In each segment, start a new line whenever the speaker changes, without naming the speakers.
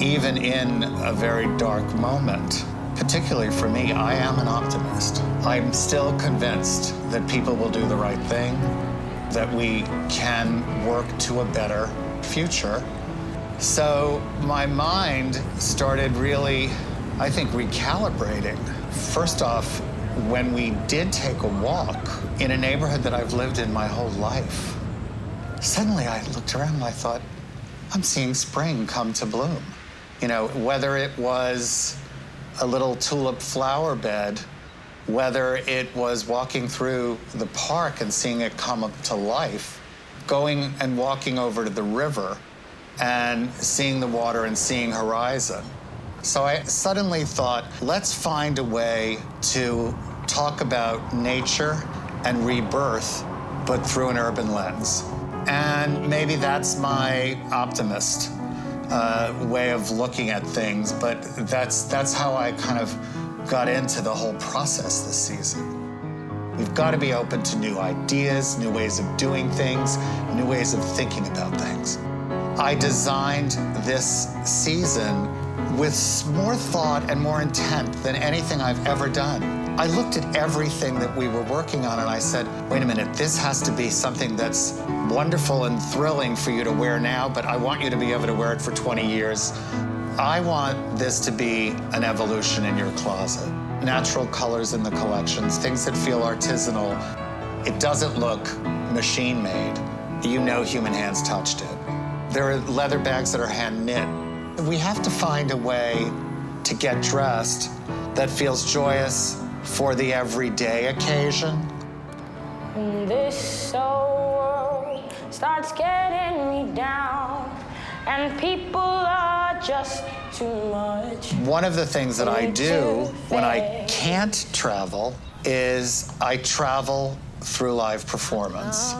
even in a very dark moment. Particularly for me, I am an optimist. I'm still convinced that people will do the right thing, that we can work to a better future. So my mind started really, I think, recalibrating. First off, when we did take a walk in a neighborhood that I've lived in my whole life, suddenly I looked around and I thought, I'm seeing spring come to bloom. You know, whether it was a little tulip flower bed, whether it was walking through the park and seeing it come up to life, going and walking over to the river and seeing the water and seeing horizon. So I suddenly thought, let's find a way to talk about nature and rebirth, but through an urban lens. And maybe that's my optimist way of looking at things, but that's how I kind of got into the whole process this season. We've got to be open to new ideas, new ways of doing things, new ways of thinking about things. I designed this season with more thought and more intent than anything I've ever done. I looked at everything that we were working on and I said, wait a minute, this has to be something that's wonderful and thrilling for you to wear now, but I want you to be able to wear it for 20 years. I want this to be an evolution in your closet. Natural colors in the collections, things that feel artisanal. It doesn't look machine-made. You know human hands touched it. There are leather bags that are hand-knit. We have to find a way to get dressed that feels joyous for the everyday occasion.
This world starts getting me down, and people are just too much.
One of the things that I do when I can't travel is I travel through live performance.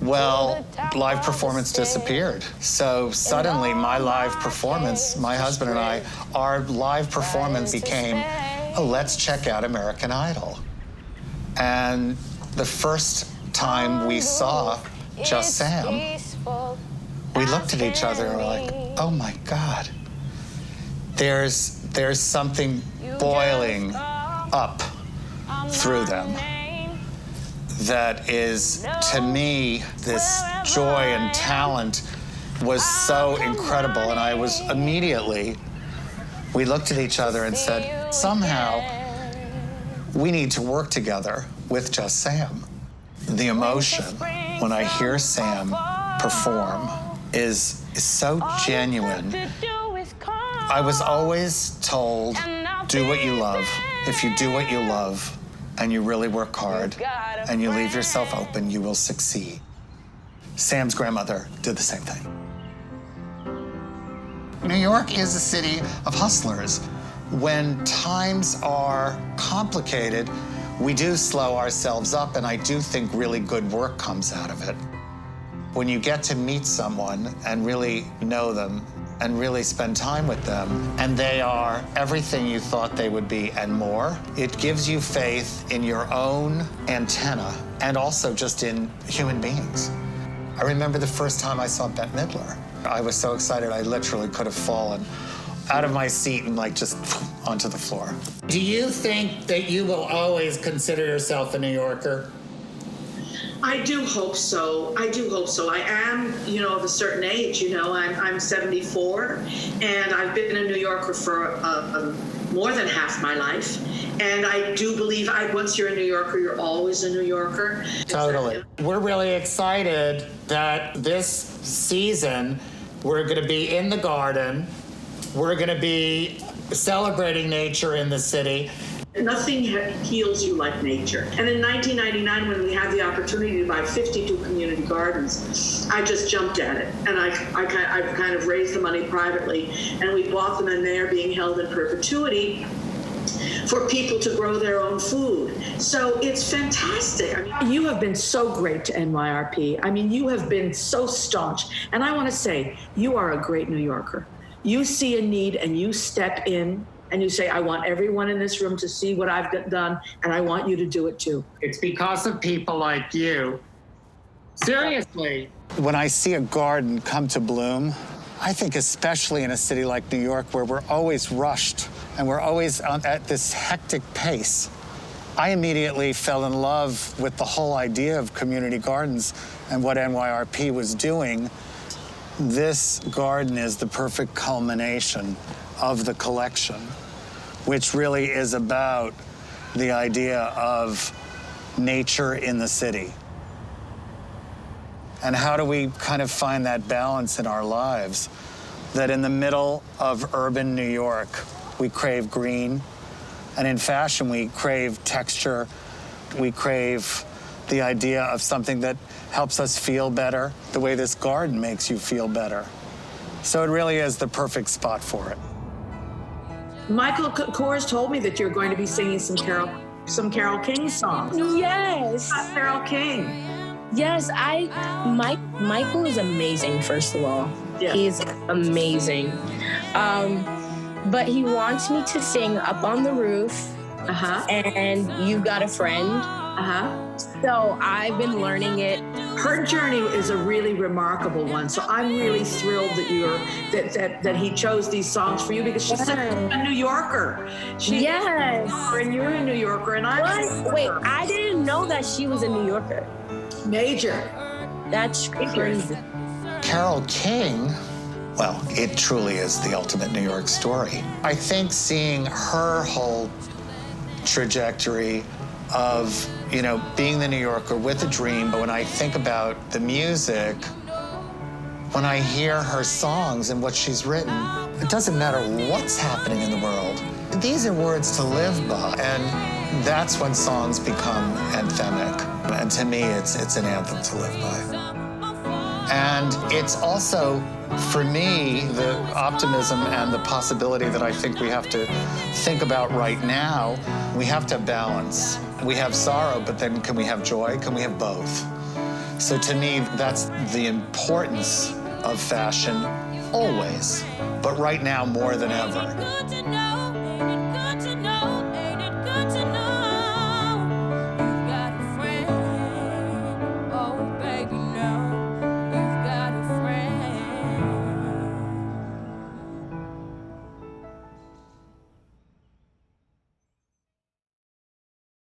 Well, live performance disappeared. So suddenly my live performance, my husband and I, our live performance became, oh, let's check out American Idol. And the first time we saw Just Sam, we looked at each other and were like, oh my God, there's something boiling up through them that is, to me, this joy and talent was so incredible. And I was immediately, we looked at each other and said, somehow, we need to work together with Just Sam. The emotion when I hear Sam perform is so genuine. I was always told, do what you love. If you do what you love and you really work hard and you leave yourself open, you will succeed. Sam's grandmother did the same thing. New York is a city of hustlers. When times are complicated, we do slow ourselves up, and I do think really good work comes out of it. When you get to meet someone and really know them and really spend time with them, and they are everything you thought they would be and more, it gives you faith in your own antenna and also just in human beings. I remember the first time I saw Bette Midler. I was so excited I literally could have fallen out of my seat and like just onto the floor. Do you think that you will always consider yourself a New Yorker?
I do hope so. I do hope so. I am, of a certain age. I'm 74, and I've been a New Yorker for more than half my life. And I do believe once you're a New Yorker, you're always a New Yorker.
Totally. We're really excited that this season we're going to be in the garden. We're going to be celebrating nature in the city.
Nothing heals you like nature. And in 1999, when we had the opportunity to buy 52 community gardens, I just jumped at it. And I kind of raised the money privately, and we bought them, and they are being held in perpetuity for people to grow their own food. So it's fantastic.
You have been so great to NYRP. You have been so staunch. And I want to say, you are a great New Yorker. You see a need and you step in and you say, I want everyone in this room to see what I've done, and I want you to do it too.
It's because of people like you. Seriously. When I see a garden come to bloom, I think especially in a city like New York where we're always rushed and we're always at this hectic pace, I immediately fell in love with the whole idea of community gardens and what NYRP was doing. This garden is the perfect culmination of the collection, which really is about the idea of nature in the city. And how do we kind of find that balance in our lives? That in the middle of urban New York, we crave green, and in fashion, we crave texture. We crave the idea of something that helps us feel better, the way this garden makes you feel better. So it really is the perfect spot for it.
Michael Kors told me that you're going to be singing some Carole King songs.
Yes.
Carole King.
Yes, Michael is amazing, first of all.
Yeah.
He's amazing. But he wants me to sing Up on the Roof and You've Got a Friend. So I've been learning it.
Her journey is a really remarkable one. So I'm really thrilled that that he chose these songs for you, because she's such a New Yorker.
Yes.
And you're a New Yorker, and I'm
Wait, I didn't know that she was a New Yorker.
Major.
That's crazy.
Carole King, well, it truly is the ultimate New York story. I think seeing her whole trajectory of, you know, being the New Yorker with a dream, but when I think about the music, when I hear her songs and what she's written, it doesn't matter what's happening in the world. These are words to live by, and that's when songs become anthemic. And to me, it's an anthem to live by. And it's also, for me, the optimism and the possibility that I think we have to think about right now. We have to balance. We have sorrow, but then can we have joy? Can we have both? So to me, that's the importance of fashion, always, but right now more than ever.